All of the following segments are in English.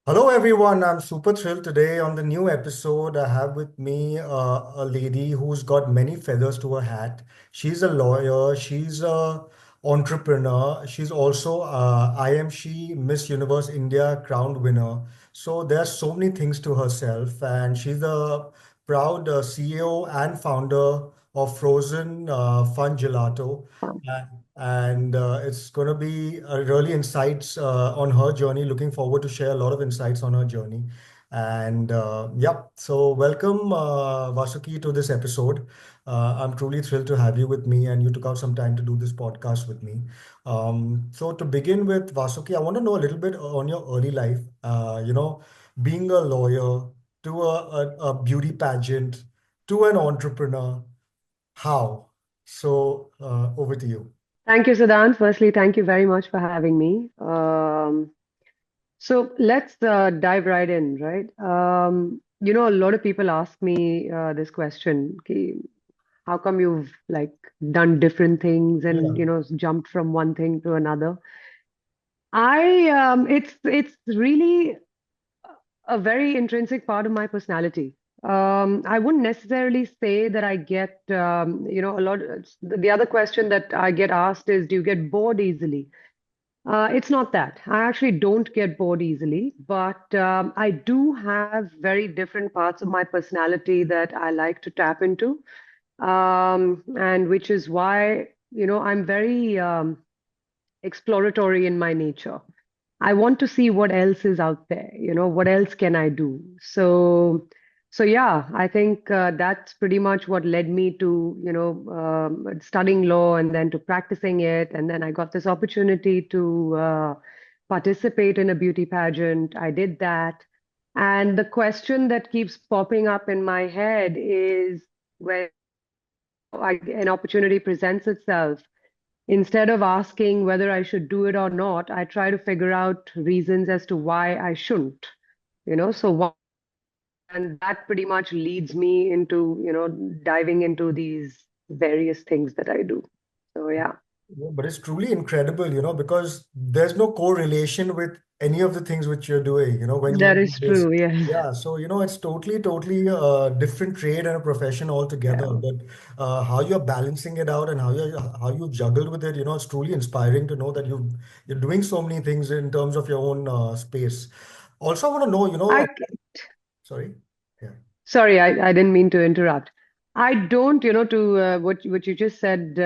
Hello, everyone. I'm super thrilled today on the new episode. I have with me a lady who's got many feathers to her hat. She's a lawyer, she's a entrepreneur, she's also IMC Miss Universe India crowned winner. So there's so many things to herself, and she's the proud CEO and founder of Frozen Fun Gelato. And it's going to be really insights on her journey. Looking forward to share a lot of insights on her journey. And yep, so welcome, Vasuki, to this episode. I'm truly thrilled to have you with me, and you took out some time to do this podcast with me. So to begin with, Vasuki, I want to know a little bit on your early life. Being a lawyer to a beauty pageant to an entrepreneur. How? So over to you. Thank you, Siddhant. Firstly, thank you very much for having me. So let's dive right in, right? A lot of people ask me this question, ki, how come you've done different things and Yeah. jumped from one thing to another? It's really a very intrinsic part of my personality. I wouldn't necessarily say that I get, a lot. The other question that I get asked is, do you get bored easily? It's not that. I actually don't get bored easily, but I do have very different parts of my personality that I like to tap into, and which is why, I'm very exploratory in my nature. I want to see what else is out there, what else can I do? So yeah, I think that's pretty much what led me to, studying law and then to practicing it. And then I got this opportunity to participate in a beauty pageant. I did that. And the question that keeps popping up in my head is when an opportunity presents itself, instead of asking whether I should do it or not, I try to figure out reasons as to why I shouldn't, so and that pretty much leads me into, diving into these various things that I do. So yeah, Yeah, but it's truly incredible, because there's no correlation with any of the things which you're doing, when you that do is this. true. Yes. Yeah, so, it's totally a different trade and a profession altogether. Yeah. But how you're balancing it out and how you juggle with it, it's truly inspiring to know that you're doing so many things in terms of your own space. Also, I want to know, I sorry. Yeah. Sorry, I didn't mean to interrupt. I don't, to what you just said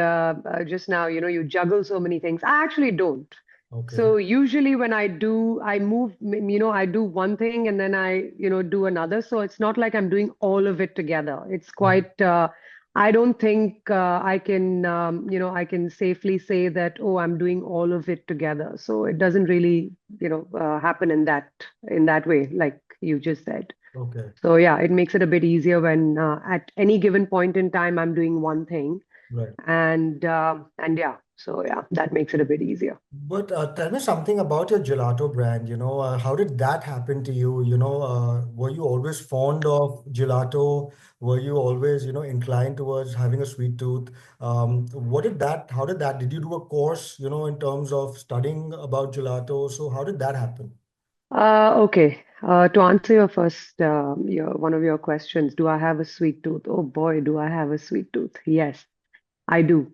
just now, you juggle so many things. I actually don't. Okay. So usually when I do, I move, I do one thing and then I, do another. So it's not like I'm doing all of it together. It's Okay. quite, I don't think I can, I can safely say that, oh, I'm doing all of it together. So it doesn't really, happen in that way, like you just said. Okay. So yeah, it makes it a bit easier when at any given point in time I'm doing one thing, Right. and yeah, so yeah, that makes it a bit easier. But tell me something about your gelato brand. How did that happen to you? Were you always fond of gelato? Were you always, inclined towards having a sweet tooth? How did that, did you do a course, in terms of studying about gelato? So how did that happen? Okay. To answer your first, one of your questions, do I have a sweet tooth? Oh boy, do I have a sweet tooth? Yes, I do.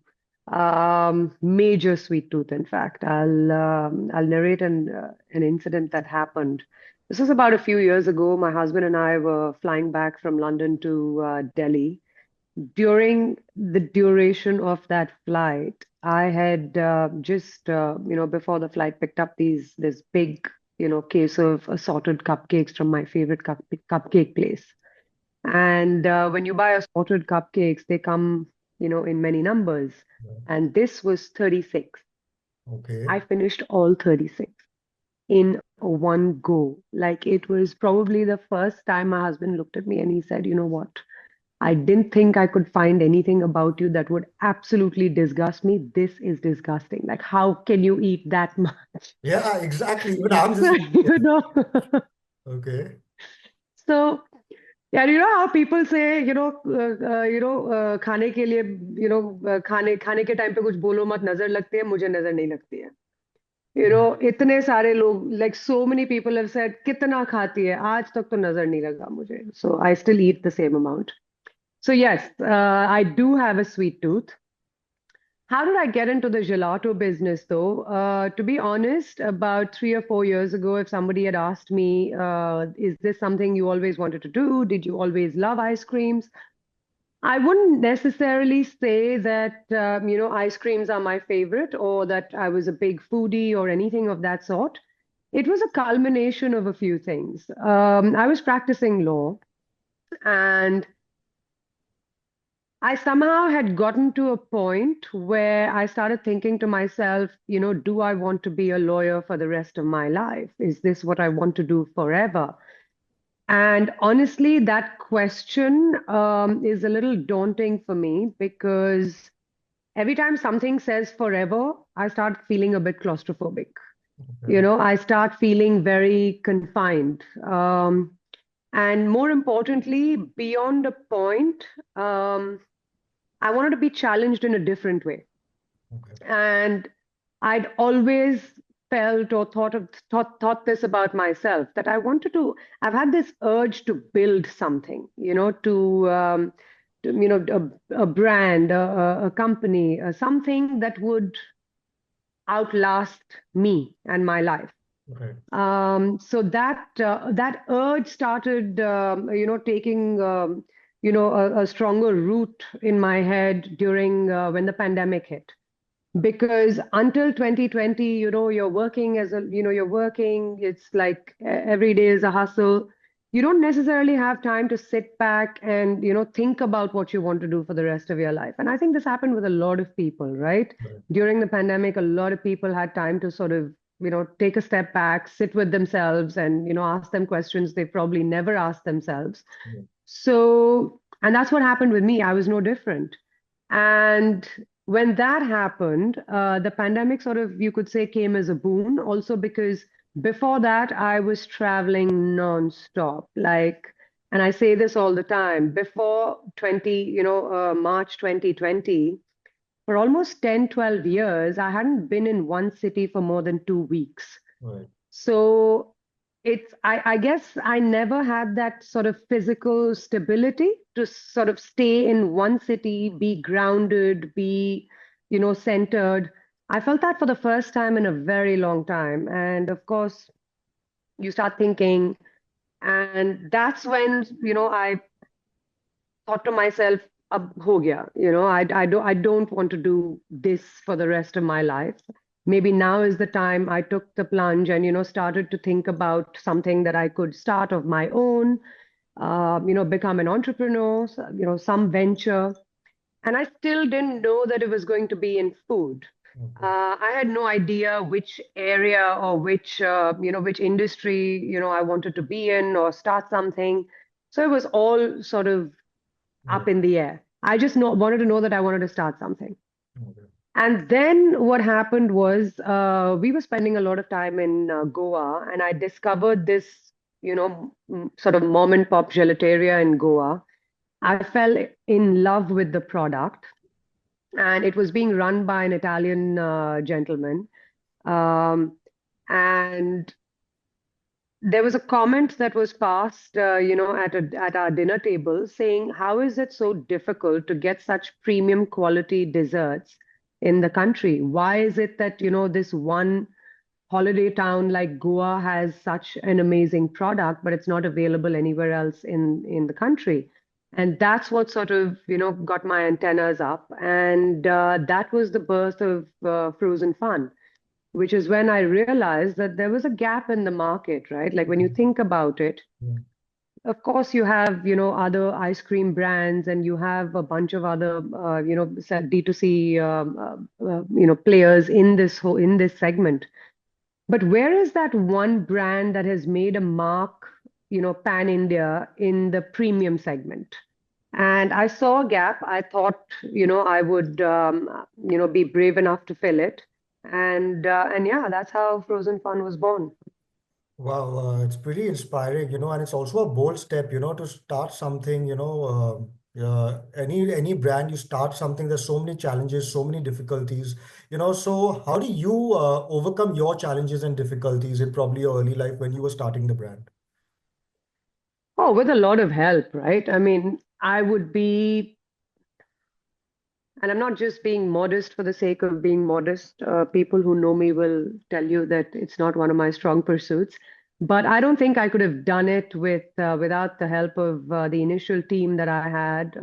Major sweet tooth, in fact. I'll narrate an incident that happened. This was about a few years ago. My husband and I were flying back from London to Delhi. During the duration of that flight, I had just, before the flight, picked up this big, case of assorted cupcakes from my favorite cupcake place. And when you buy assorted cupcakes, they come, in many numbers. Yeah. And this was 36. Okay. I finished all 36 in one go. Like it was probably the first time my husband looked at me and he said, you know what? I didn't think I could find anything about you that would absolutely disgust me. This is disgusting. Like, how can you eat that much? Yeah, exactly. Even I'm So, just, you know, okay. so yeah, you know how people say, खाने के लिए, खाने खाने के time पे कुछ बोलो मत नजर लगती है मुझे नजर नहीं लगती है. इतने सारे लोग, like so many people have said कितना खाती है, आज तक तो नजर नहीं लगा मुझे. So I still eat the same amount. So yes, I do have a sweet tooth. How did I get into the gelato business though? To be honest, about 3 or 4 years ago, if somebody had asked me, is this something you always wanted to do? Did you always love ice creams? I wouldn't necessarily say that, ice creams are my favorite or that I was a big foodie or anything of that sort. It was a culmination of a few things. I was practicing law, and I somehow had gotten to a point where I started thinking to myself, do I want to be a lawyer for the rest of my life? Is this what I want to do forever? And honestly, that question is a little daunting for me because every time something says forever, I start feeling a bit claustrophobic. Okay. I start feeling very confined. And more importantly, beyond a point, I wanted to be challenged in a different way. Okay. And I'd always felt or thought this about myself, that I've had this urge to build something, a brand, a company, something that would outlast me and my life. Okay. So that urge started, taking, a stronger root in my head during when the pandemic hit. Because until 2020, you're working, it's like every day is a hustle. You don't necessarily have time to sit back and, think about what you want to do for the rest of your life. And I think this happened with a lot of people, right? Right. During the pandemic, a lot of people had time to sort of, take a step back, sit with themselves and, ask them questions they probably never asked themselves. Yeah. So, and that's what happened with me. I was no different. And when that happened, the pandemic sort of, you could say, came as a boon, also because before that, I was traveling nonstop. And I say this all the time, before March 2020, for almost 10, 12 years, I hadn't been in one city for more than 2 weeks. Right. So I guess I never had that sort of physical stability to sort of stay in one city, be grounded, be, centered. I felt that for the first time in a very long time. And of course, you start thinking, and that's when, I thought to myself, ab ho gaya, I don't want to do this for the rest of my life. Maybe now is the time. I took the plunge and, started to think about something that I could start of my own, become an entrepreneur, some venture. And I still didn't know that it was going to be in food. Okay. I had no idea which area or which industry, I wanted to be in or start something. So it was all sort of Right. up in the air. I just wanted to know that I wanted to start something. Okay. And then what happened was we were spending a lot of time in Goa, and I discovered this, sort of mom and pop gelateria in Goa. I fell in love with the product, and it was being run by an Italian gentleman. Um, and there was a comment that was passed, at our dinner table saying, how is it so difficult to get such premium quality desserts in the country? Why is it that, this one holiday town like Goa has such an amazing product, but it's not available anywhere else in the country? And that's what sort of, got my antennas up. And that was the birth of Frozen Fun, which is when I realized that there was a gap in the market, right? Like when you think about it, Yeah. of course you have, other ice cream brands and you have a bunch of other, D2C, players in this segment. But where is that one brand that has made a mark, pan India in the premium segment? And I saw a gap. I thought, I would, be brave enough to fill it. And yeah, that's how Frozen Fun was born. Wow, it's pretty inspiring, and it's also a bold step, to start something, Any brand you start something, there's so many challenges, so many difficulties. So how do you overcome your challenges and difficulties in probably your early life when you were starting the brand? Oh, with a lot of help, right? I mean, I would be, and I'm not just being modest for the sake of being modest. People who know me will tell you that it's not one of my strong pursuits. But I don't think I could have done it without the help of the initial team that I had.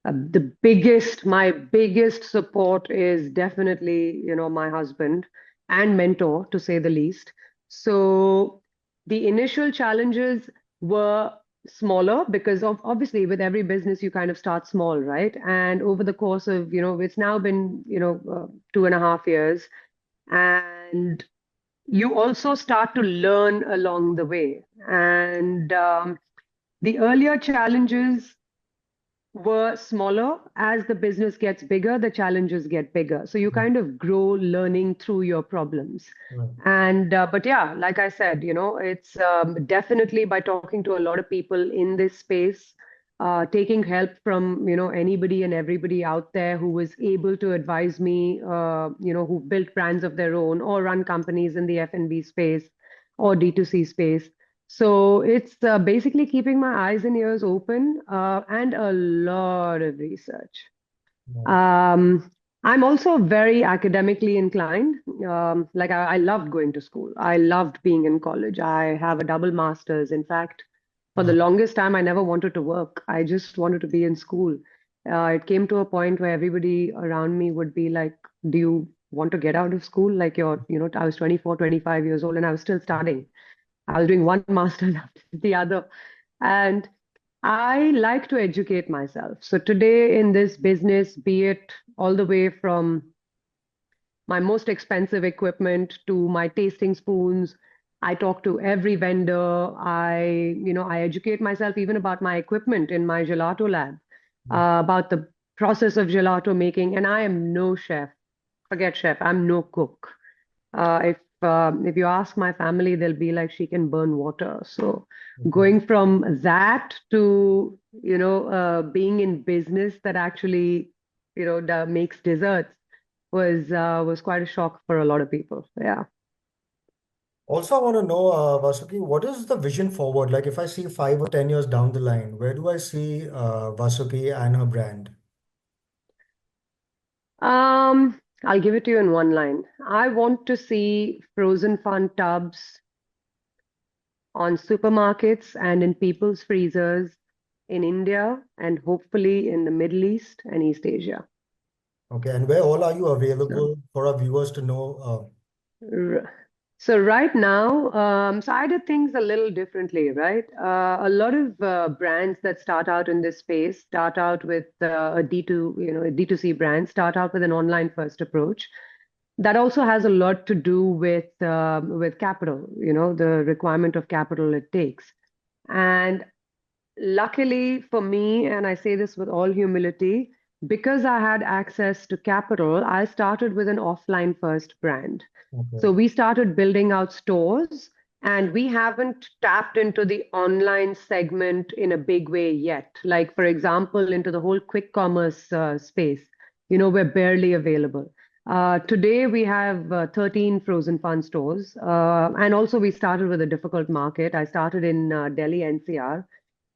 My biggest support is definitely, my husband and mentor, to say the least. So the initial challenges were smaller because of obviously with every business you kind of start small, right? And over the course of, it's now been, 2.5 years, and you also start to learn along the way. And the earlier challenges were smaller. As the business gets bigger, the challenges get bigger. So you Mhm. kind of grow learning through your problems. Right. And but yeah, like I said, it's definitely by talking to a lot of people in this space, taking help from anybody and everybody out there who was able to advise me, who built brands of their own or run companies in the F&B space or D2C space. So it's basically keeping my eyes and ears open and a lot of research. Right. Um, I'm also very academically inclined. Like I loved going to school. I loved being in college. I have a double master's. In fact, for the Wow. longest time, I never wanted to work. I just wanted to be in school. It came to a point where everybody around me would be like, "Do you want to get out of school? Like I was 24, 25 years old, and I was still studying. I was doing one master's after the other. And I like to educate myself. So today in this business, be it all the way from my most expensive equipment to my tasting spoons, I talk to every vendor. I educate myself even about my equipment in my gelato lab, about the process of gelato making. And I am no chef. Forget chef. I'm no cook. If you ask my family, they'll be like, she can burn water. So Okay. going from that to being in business that actually makes desserts was quite a shock for a lot of people. Yeah. Also, I want to know, Vasuki, what is the vision forward? Like, if I see 5 or 10 years down the line, where do I see Vasuki and her brand? I'll give it to you in one line. I want to see frozen fun tubs on supermarkets and in people's freezers in India and hopefully in the Middle East and East Asia. Okay, and where all are you So, available for our viewers to know? r- so right now, so I did things a little differently, right? A lot of brands that start out in this space start out with a D2C brand, start out with an online first approach. That also has a lot to do with capital, the requirement of capital it takes. And luckily for me, and I say this with all humility, because I had access to capital, I started with an offline first brand. Okay. So we started building out stores, and we haven't tapped into the online segment in a big way yet. Like, for example, into the whole quick commerce space, we're barely available. Today, we have 13 frozen fun stores. And also, we started with a difficult market. I started in Delhi NCR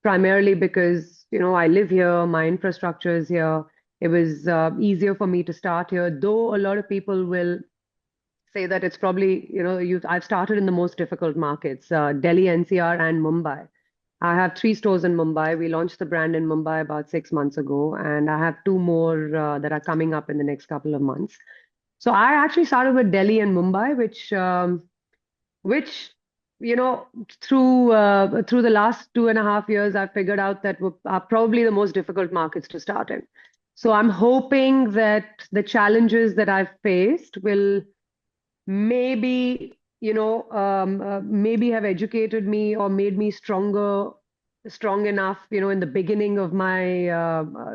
primarily because I live here, my infrastructure is here. It was easier for me to start here, though a lot of people will say that it's probably I've started in the most difficult markets, Delhi, NCR, and Mumbai. I have three stores in Mumbai. We launched the brand in Mumbai about 6 months ago, and I have two more that are coming up in the next couple of months. So I actually started with Delhi and Mumbai, which you know through the last 2.5 years I've figured out that are probably the most difficult markets to start in. So I'm hoping that the challenges that I've faced will maybe maybe have educated me or made me strong enough in the beginning of my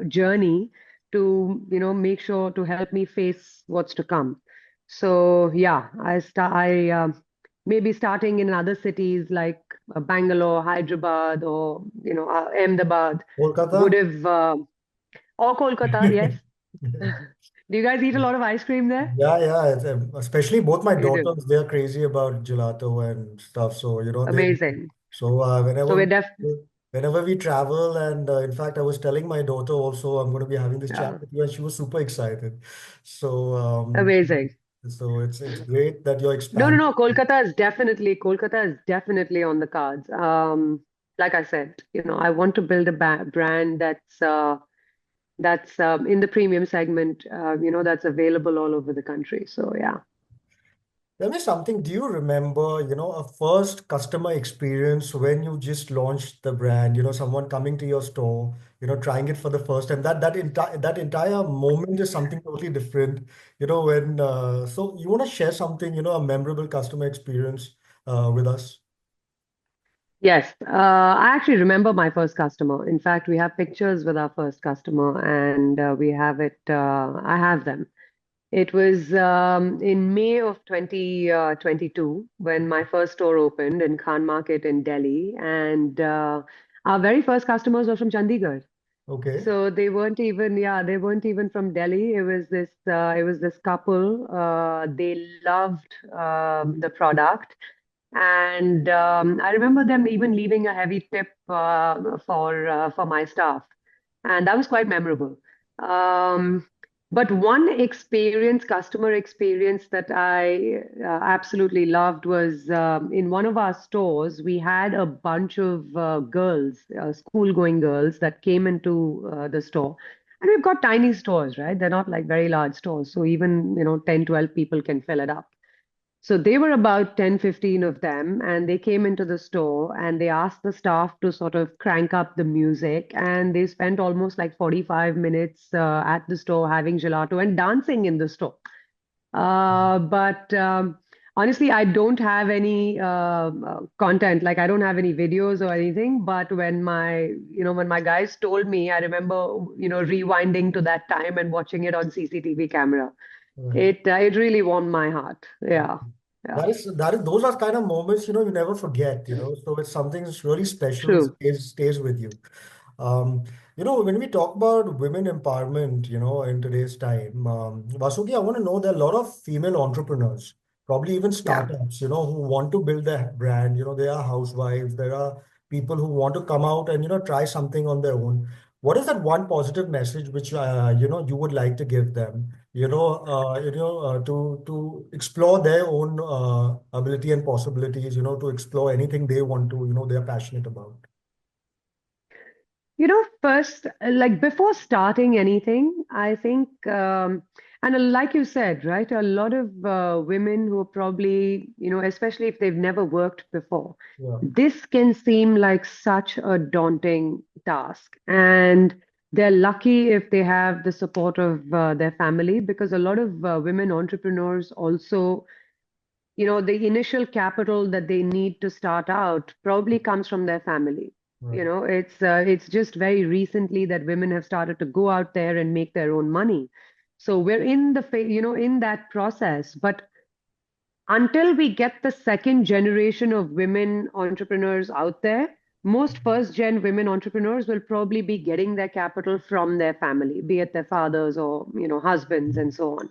journey to make sure to help me face what's to come. So yeah, maybe starting in other cities like Bangalore, Hyderabad, or Ahmedabad Kolkata? would have, or Kolkata, yes. Do you guys eat a lot of ice cream there? Yeah, yeah. Especially both my You do. daughters, they're crazy about gelato and stuff. So, Amazing. So we're whenever def whenever we travel, and in fact, I was telling my daughter also, I'm going to be having this chat uh, with you, and she was super excited. So, amazing. it's great that you're No, no, expanding. no. Kolkata is definitely on the cards. Like I said, I want to build a brand that's in the premium segment, that's available all over the country. So yeah. Tell me something. Do you remember, a first customer experience when you just launched the brand? Someone coming to your store, trying it for the first time. That entire moment is something totally different. When so you want to share something, a memorable customer experience with us. Yes, I actually remember my first customer. In fact, we have pictures with our first customer, and we have it. I have them. It was in May of 2022 when my first store opened in Khan Market in Delhi, and our very first customers were from Chandigarh. Okay. So they weren't even from Delhi. It was this couple. They loved the product, and I remember them even leaving a heavy tip for my staff, and that was quite memorable. Um, but one customer experience that I absolutely loved was in one of our stores. We had a bunch of girls, school-going girls, that came into the store. And we've got tiny stores, right? They're not like very large stores. So even, 10, 12 people can fill it up. So they were about 10, 15 of them, and they came into the store and they asked the staff to sort of crank up the music. And they spent almost like 45 minutes at the store having gelato and dancing in the store. But honestly, I don't have any content, like I don't have any videos or anything. But when my guys told me, I remember, rewinding to that time and watching it on CCTV camera. Right. It really warmed my heart. Yeah. Yeah. Those are kind of moments, you never forget. So it's something that's really special and True. stays with you. Um, when we talk about women empowerment, in today's time, Vasuki, I want to know there are a lot of female entrepreneurs, probably even Yeah. startups, who want to build their brand. There are housewives, there are people who want to come out and, try something on their own. What is that one positive message which, you would like to give them, to explore their own ability and possibilities, to explore anything they want to, they're passionate about. First, like before starting anything, I think, and like you said, right, a lot of women who are probably, especially if they've never worked before, Yeah. this can seem like such a daunting task. And they're lucky if they have the support of their family, because a lot of women entrepreneurs also, the initial capital that they need to start out probably comes from their family. Right. It's just very recently that women have started to go out there and make their own money. So we're in that process. But until we get the second generation of women entrepreneurs out there, most first gen women entrepreneurs will probably be getting their capital from their family, be it their fathers or, husbands and so on.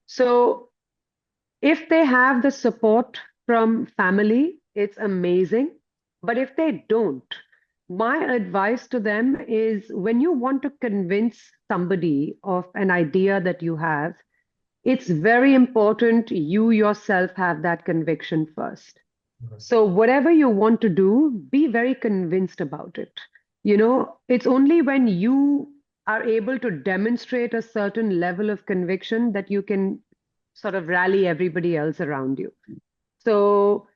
So if they have the support from family, it's amazing. But if they don't, my advice to them is when you want to convince somebody of an idea that you have, it's very important you yourself have that conviction first. Right. So, whatever you want to do, be very convinced about it. It's only when you are able to demonstrate a certain level of conviction that you can sort of rally everybody else around you. So,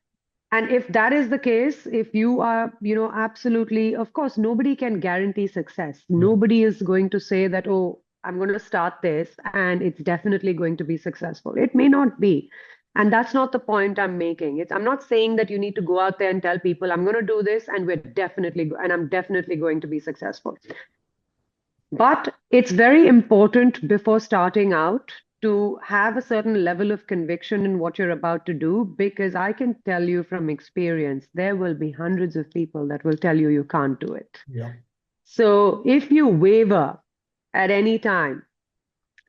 and if that is the case, if you are, absolutely, of course, nobody can guarantee success. Yeah. Nobody is going to say that, oh, I'm going to start this and it's definitely going to be successful. It may not be. And that's not the point I'm making. I'm not saying that you need to go out there and tell people, I'm going to do this and I'm definitely going to be successful. But it's very important before starting out to have a certain level of conviction in what you're about to do, because I can tell you from experience, there will be hundreds of people that will tell you you can't do it. Yeah. So if you waver at any time,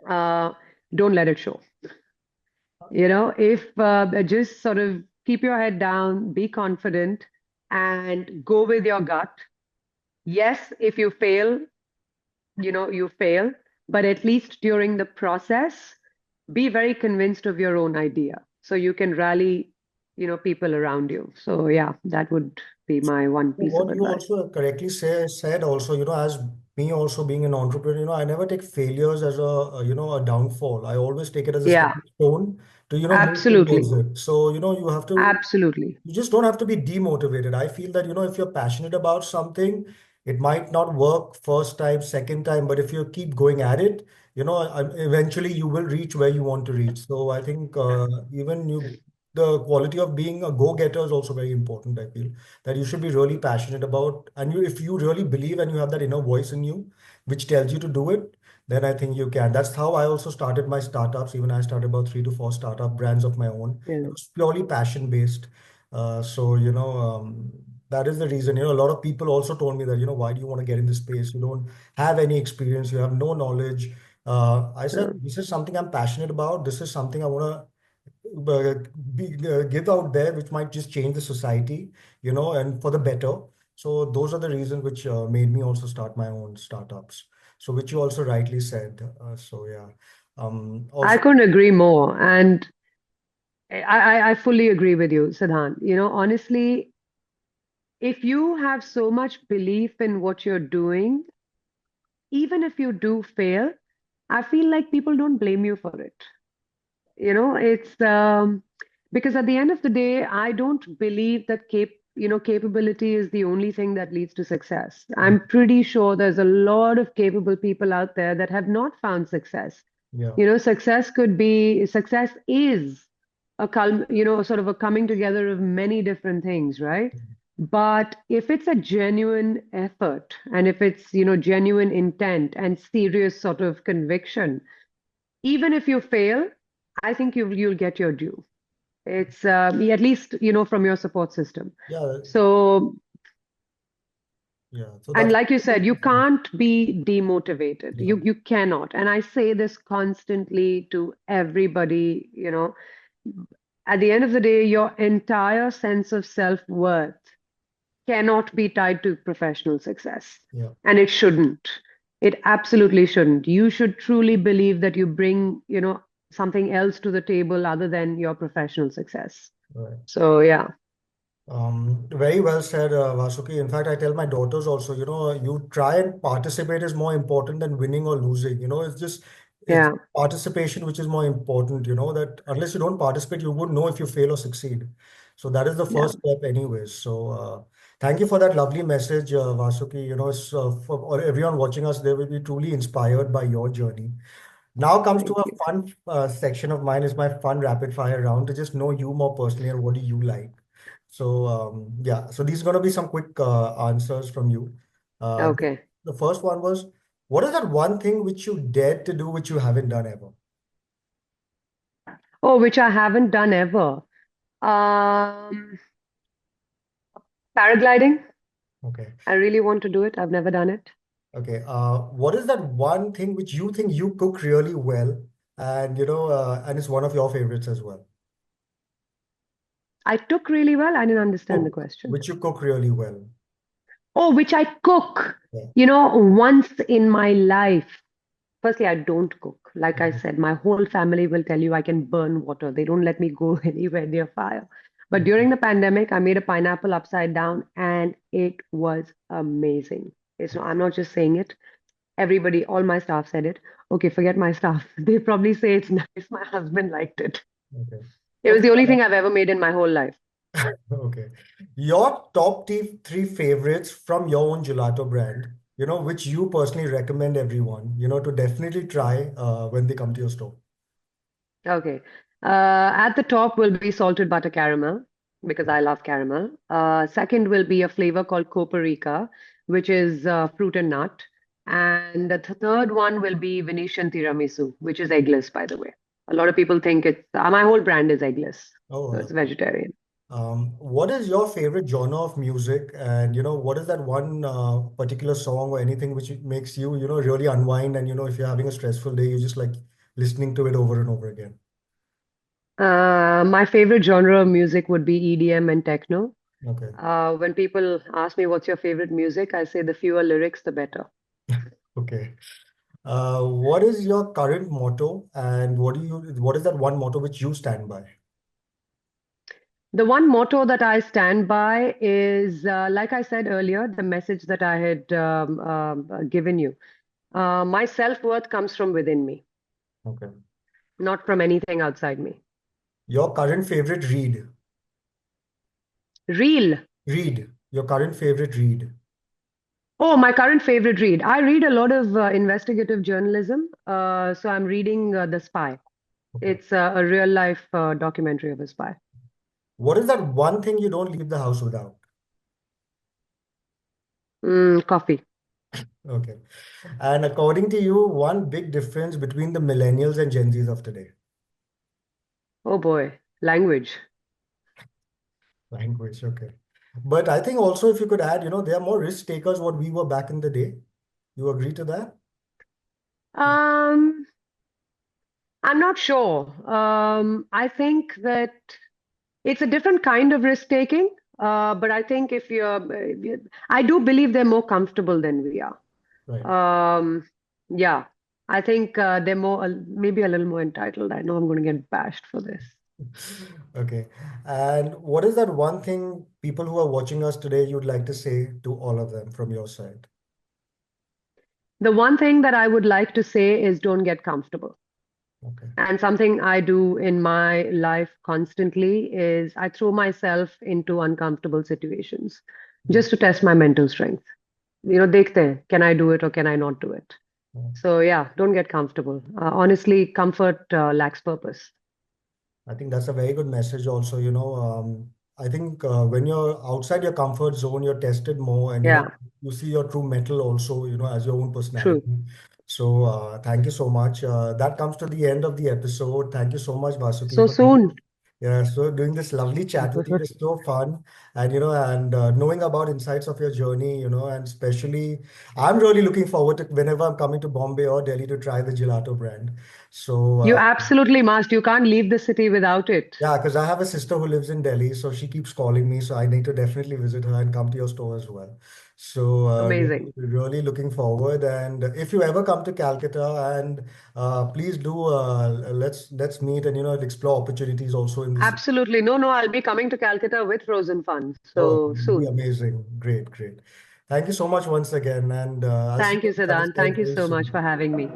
uh, don't let it show. If just sort of keep your head down, be confident, and go with your gut. Yes, if you fail, you fail, but at least during the process, be very convinced of your own idea so you can rally, people around you. So yeah, that would be my one piece of What you advice. also correctly said also, as me also being an entrepreneur, I never take failures as a downfall. I always take it as a Yeah, stepping stone to, move towards absolutely. it. So, you have to Absolutely. you just don't have to be demotivated. I feel that, if you're passionate about something, it might not work first time, second time, but if you keep going at it, eventually you will reach where you want to reach. So I think even the quality of being a go-getter is also very important. I feel that you should be really passionate about, and if you really believe and you have that inner voice in you, which tells you to do it, then I think you can. That's how I also started my startups. Even I started about 3 to 4 startup brands of my own. It Yeah. was purely passion based. So, that is the reason. A lot of people also told me that, why do you want to get in this space? You don't have any experience, you have no knowledge. I said, Yeah. this is something I'm passionate about. This is something I want to give out there, which might just change the society, and for the better. So those are the reasons which made me also start my own startups. So which you also rightly said. So yeah. I Also, couldn't agree more. And I fully agree with you, Siddhant. Honestly, if you have so much belief in what you're doing, even if you do fail, I feel like people don't blame you for it. It's because at the end of the day, I don't believe that capability is the only thing that leads to success. yeah, I'm pretty sure there's a lot of capable people out there that have not found success. yeah, Success is sort of a coming together of many different things, right? But if it's a genuine effort and if it's, genuine intent and serious sort of conviction, even if you fail, I think you'll get your due. It's at least, from your support system. yeah, So, yeah. So and that's like you said, you can't be demotivated. yeah, You cannot. And I say this constantly to everybody, at the end of the day, your entire sense of self-worth cannot be tied to professional success. yeah. And it shouldn't. It absolutely shouldn't. You should truly believe that you bring, something else to the table other than your professional success. Right. So, yeah, Very well said, Vasuki. In fact, I tell my daughters also, you try and participate is more important than winning or losing. It's yeah, participation which is more important, that unless you don't participate, you wouldn't know if you fail or succeed. So that is the yeah. first step anyways. So thank you for that lovely message, Vasuki. For everyone watching us, they will be truly inspired by your journey. Now comes to Thank a you. fun section of mine, is my fun rapid fire round to just know you more personally and what do you like. So yeah, so these are going to be some quick answers from you. Uh, the, Okay. the first one was, what is that one thing which you dared to do which you haven't done ever? Oh, which I haven't done ever. Um, Paragliding. Okay, I really want to do it. I've never done it. okay. What is that one thing which you think you cook really well, and and it's one of your favorites as well? I took really well. I didn't understand the Cook, question. which you cook really well. Oh, which I cook, Yeah. once in my life. Firstly, I don't cook. Like I Okay. said, my whole family will tell you I can burn water. They don't let me go anywhere near fire. But Okay. during the pandemic, I made a pineapple upside down and it was amazing. I'm not just saying it. Everybody, all my staff said it. Okay, forget my staff. They probably say it's nice. My husband liked it. Okay. It was Okay. the only thing I've ever made in my whole life. Okay. Your top three favorites from your own gelato brand, which you personally recommend everyone, to definitely try when they come to your store. Okay. At the top will be salted butter caramel because I love caramel. Second will be a flavor called Coparica, which is fruit and nut. And the third one will be Venetian tiramisu, which is eggless, by the way. A lot of people think it's my whole brand is eggless, Oh, so it's vegetarian. what is your favorite genre of music? And what is that one particular song or anything which makes you, really unwind? And if you're having a stressful day, you just like listening to it over and over again. My favorite genre of music would be EDM and techno. Okay. When people ask me what's your favorite music, I say the fewer lyrics, the better. Okay. What is your current motto, and what is that one motto which you stand by? The one motto that I stand by is, like I said earlier, the message that I had given you. My self-worth comes from within me, Okay. not from anything outside me. Your current favorite read. Real. Read. Your current favorite read. Oh, my current favorite read. I read a lot of investigative journalism. So I'm reading The Spy. Okay. It's a real life documentary of a spy. What is that one thing you don't leave the house without? Coffee. Okay. And according to you, one big difference between the millennials and Gen Zs of today? Oh boy, language. Language. Okay. But I think also if you could add, they are more risk takers what we were back in the day. You agree to that? Um, I'm not sure. I think that it's a different kind of risk taking. But I think if I do believe they're more comfortable than we are. Right. Yeah, I think they're maybe a little more entitled. I know I'm going to get bashed for this. Okay. And what is that one thing people who are watching us today you'd like to say to all of them from your side? The one thing that I would like to say is don't get comfortable. Okay. And something I do in my life constantly is I throw myself into uncomfortable situations Mm. just to test my mental strength. Dekhte hain, can I do it or can I not do it? So yeah, don't get comfortable. Honestly, comfort lacks purpose. I think that's a very good message also, I think when you're outside your comfort zone, you're tested more and, Yeah, you see your true metal also, as your own personality. true. So thank you so much. That comes to the end of the episode. Thank you so much, Vasuki, So for soon. yeah, so doing this lovely chat with you was so fun, and knowing about insights of your journey, and especially, I'm really looking forward to whenever I'm coming to Bombay or Delhi to try the gelato brand. So You absolutely must. You can't leave the city without it. yeah, because I have a sister who lives in Delhi, so she keeps calling me. So I need to definitely visit her and come to your store as well. So Amazing. really, really looking forward. And if you ever come to Calcutta, and please do let's meet and explore opportunities also in this. Absolutely. No, no, I'll be coming to Calcutta with frozen funds. Oh, So it'd be soon. amazing! Great, great. Thank you so much once again, and I'll see Thank you you, on the other Siddhant. side Thank you very so much for soon. having me.